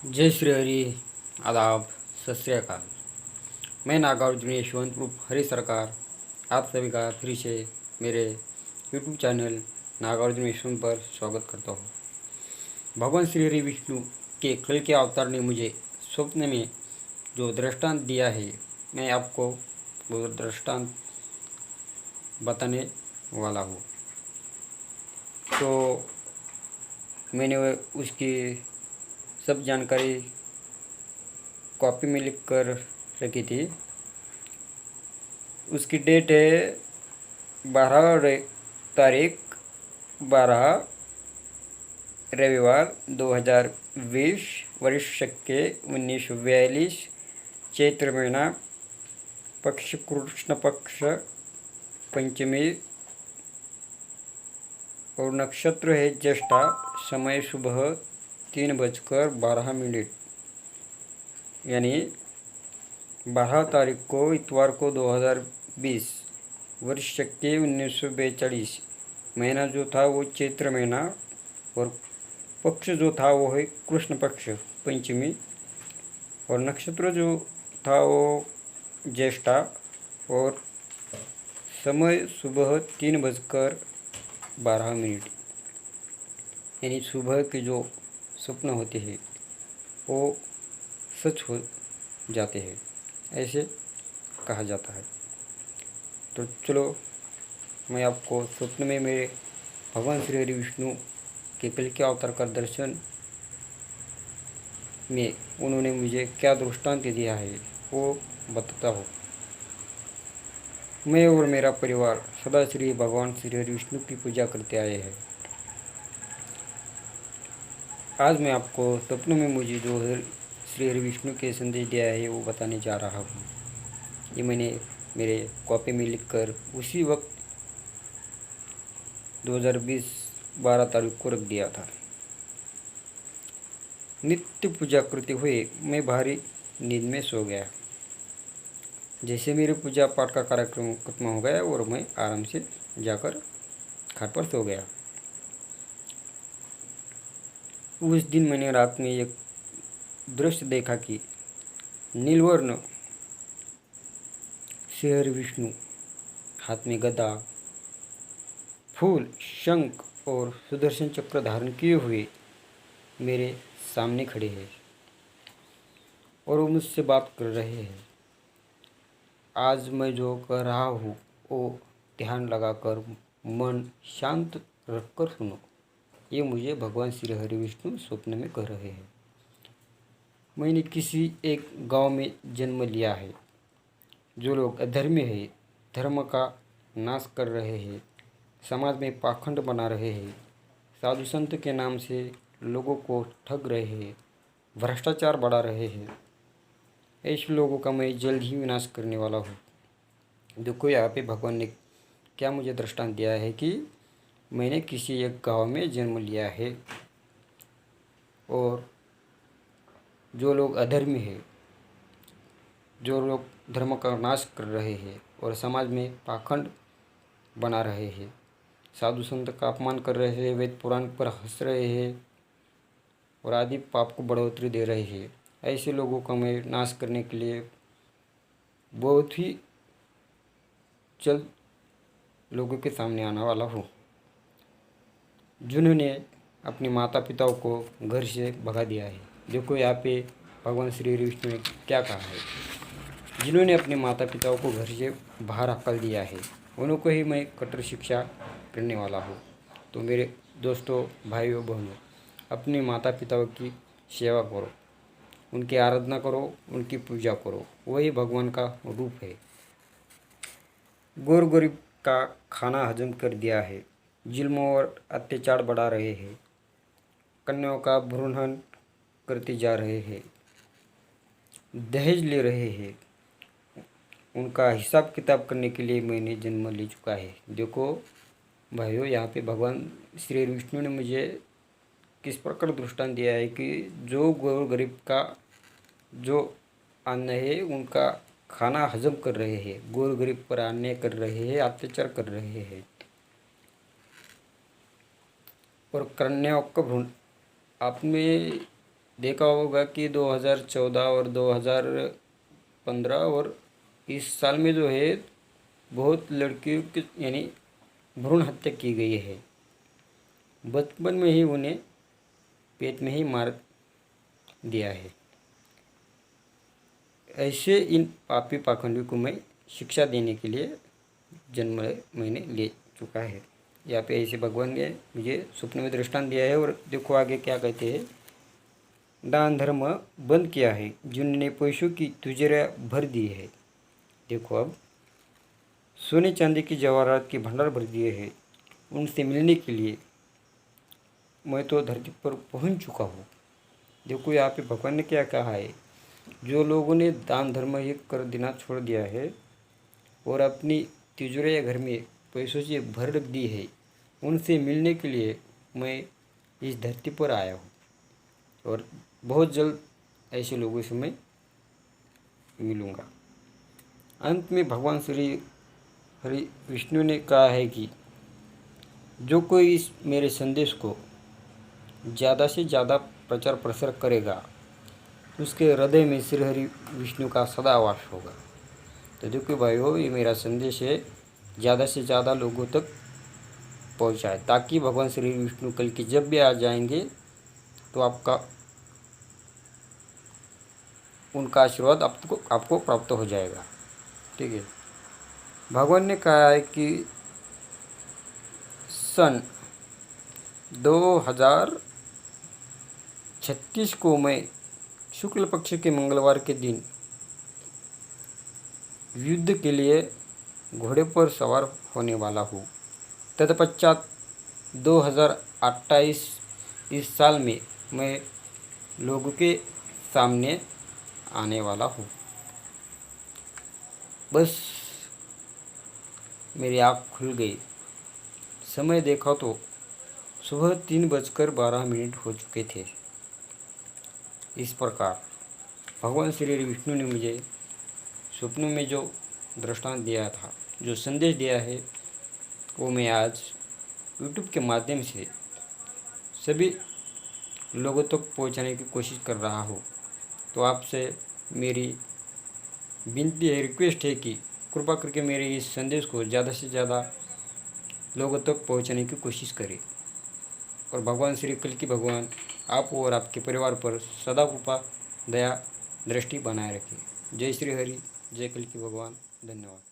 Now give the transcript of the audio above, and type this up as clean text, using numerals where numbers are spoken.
जय श्री हरि। आदाब। सत श्री अकाल। मैं नागार्जुन यशवंत रूप हरि सरकार आप सभी का फिर से मेरे यूट्यूब चैनल नागार्जुन यशवंत पर स्वागत करता हूँ। भगवान श्री हरि विष्णु के कल के अवतार ने मुझे स्वप्न में जो दृष्टांत दिया है, मैं आपको वो दृष्टांत बताने वाला हूँ। तो मैंने उसकी सब जानकारी कॉपी में लिख कर रखी थी। उसकी डेट है 12 तारीख 12 रविवार 2020 वर्ष के 1942 चैत्र महीना पक्ष कृष्ण पक्ष पंचमी और नक्षत्र है ज्येष्ठा। समय सुबह 3:12 यानी 12 तारीख को इतवार को 2020 वर्ष के 1942 महीना जो था वो चैत्र महीना और पक्ष जो था वो है कृष्ण पक्ष पंचमी और नक्षत्र जो था वो ज्येष्ठा और समय सुबह 3:12 यानी सुबह के जो स्वप्न होते हैं वो सच हो जाते हैं, ऐसे कहा जाता है। तो चलो मैं आपको स्वप्न में मेरे भगवान श्री हरि विष्णु के कल के अवतार का दर्शन में उन्होंने मुझे क्या दृष्टांत दिया है वो बताता हूँ। मैं और मेरा परिवार सदा श्री भगवान श्री हरि विष्णु की पूजा करते आए हैं। आज मैं आपको स्वप्न में मुझे जो श्री हरि विष्णु के संदेश दिया है वो बताने जा रहा हूँ। ये मैंने मेरे कॉपी में लिखकर उसी वक्त 2020 12 तारीख को रख दिया था। नित्य पूजा करते हुए मैं भारी नींद में सो गया। जैसे मेरे पूजा पाठ का कार्यक्रम खत्म हो गया और मैं आराम से जाकर खाट पर सो गया। उस दिन मैंने रात में एक दृश्य देखा कि नीलवर्ण श्री हरि विष्णु हाथ में गदा, फूल, शंख और सुदर्शन चक्र धारण किए हुए मेरे सामने खड़े हैं और वो मुझसे बात कर रहे हैं। आज मैं जो कर रहा हूँ वो ध्यान लगाकर मन शांत रखकर सुनो। ये मुझे भगवान श्री हरि विष्णु स्वप्न में कह रहे हैं। मैंने किसी एक गांव में जन्म लिया है। जो लोग अधर्मी हैं, धर्म का नाश कर रहे हैं, समाज में पाखंड बना रहे हैं, साधु संत के नाम से लोगों को ठग रहे हैं, भ्रष्टाचार बढ़ा रहे हैं, ऐसे लोगों का मैं जल्द ही विनाश करने वाला हूँ। देखो यहाँ पे भगवान ने क्या मुझे दृष्टांत दिया है कि मैंने किसी एक गांव में जन्म लिया है और जो लोग अधर्मी हैं, जो लोग धर्म का नाश कर रहे हैं और समाज में पाखंड बना रहे हैं, साधु संत का अपमान कर रहे हैं, वेद पुराण पर हंस रहे हैं और आदि पाप को बढ़ोतरी दे रहे हैं, ऐसे लोगों का मैं नाश करने के लिए बहुत ही जल्द लोगों के सामने आने वाला हूँ। जिन्होंने अपने माता पिताओं को घर से भगा दिया है। देखो यहाँ पे भगवान श्री विष्णु ने क्या कहा है। जिन्होंने अपने माता पिताओं को घर से बाहर हकल दिया है उन्हों को ही मैं कठोर शिक्षा करने वाला हूँ। तो मेरे दोस्तों, भाइयों, बहनों, अपने माता पिताओं की सेवा करो, उनकी आराधना करो, उनकी पूजा करो, वही भगवान का रूप है। गौर गरीब का खाना हजम कर दिया है, जुल्म और अत्याचार बढ़ा रहे हैं, कन्याओं का भ्रूण हत्या करते जा रहे हैं, दहेज ले रहे हैं, उनका हिसाब किताब करने के लिए मैंने जन्म ले चुका है। देखो भाइयों, यहाँ पे भगवान श्री विष्णु ने मुझे किस प्रकार दृष्टांत दिया है कि जो गौर गरीब का जो अन्न है उनका खाना हजम कर रहे हैं, गौर गरीब पर अन्याय कर रहे हैं, अत्याचार कर रहे हैं और कन्याओं का भ्रूण। आप में देखा होगा कि 2014 और 2015 और इस साल में जो है बहुत लड़कियों की यानी भ्रूण हत्या की गई है। बचपन में ही उन्हें पेट में ही मार दिया है। ऐसे इन पापी पाखंडी को मैं शिक्षा देने के लिए जन्म मैंने ले चुका है। यहाँ पे ऐसे भगवान ने मुझे स्वप्न में दृष्टांत दिया है। और देखो आगे क्या कहते हैं, दान धर्म बंद किया है जिन्होंने पैसों की तिजोरियां भर दी है। देखो अब सोने चांदी की जवाहरात की भंडार भर दिए हैं। उनसे मिलने के लिए मैं तो धरती पर पहुंच चुका हूँ। देखो यहाँ पे भगवान ने क्या कहा है, जो लोगों ने दान धर्म ये कर देना छोड़ दिया है और अपनी तिजोरियां घर में पैसों से भर रख दी है, उनसे मिलने के लिए मैं इस धरती पर आया हूँ। और बहुत जल्द ऐसे लोगों से मैं मिलूँगा। अंत में भगवान श्री हरि विष्णु ने कहा है कि जो कोई इस मेरे संदेश को ज़्यादा से ज़्यादा प्रचार प्रसार करेगा उसके हृदय में श्री हरि विष्णु का सदा वास होगा। तो देखो भाइयों, ये मेरा संदेश है, ज़्यादा से ज़्यादा लोगों तक पहुँचाए ताकि भगवान श्री विष्णु कल की जब भी आ जाएंगे तो उनका आशीर्वाद आपको प्राप्त हो जाएगा। ठीक है। भगवान ने कहा है कि सन 2036 को मैं शुक्ल पक्ष के मंगलवार के दिन युद्ध के लिए घोड़े पर सवार होने वाला हूँ। तत्पश्चात 2028 इस साल में मैं लोगों के सामने आने वाला हूँ। बस मेरी आँख खुल गई। समय देखा तो सुबह 3:12 हो चुके थे। इस प्रकार भगवान श्री विष्णु ने मुझे स्वप्न में जो दृष्टांत दिया था, जो संदेश दिया है, वो मैं आज यूट्यूब के माध्यम से सभी लोगों तक पहुंचाने की कोशिश कर रहा हूँ। तो आपसे मेरी विनती है, रिक्वेस्ट है कि कृपा करके मेरे इस संदेश को ज़्यादा से ज़्यादा लोगों तक पहुंचाने की कोशिश करें। और भगवान श्री कल की भगवान आप और आपके परिवार पर सदा कृपा दया दृष्टि बनाए रखें। जय श्री हरि, जय कल की भगवान। धन्यवाद।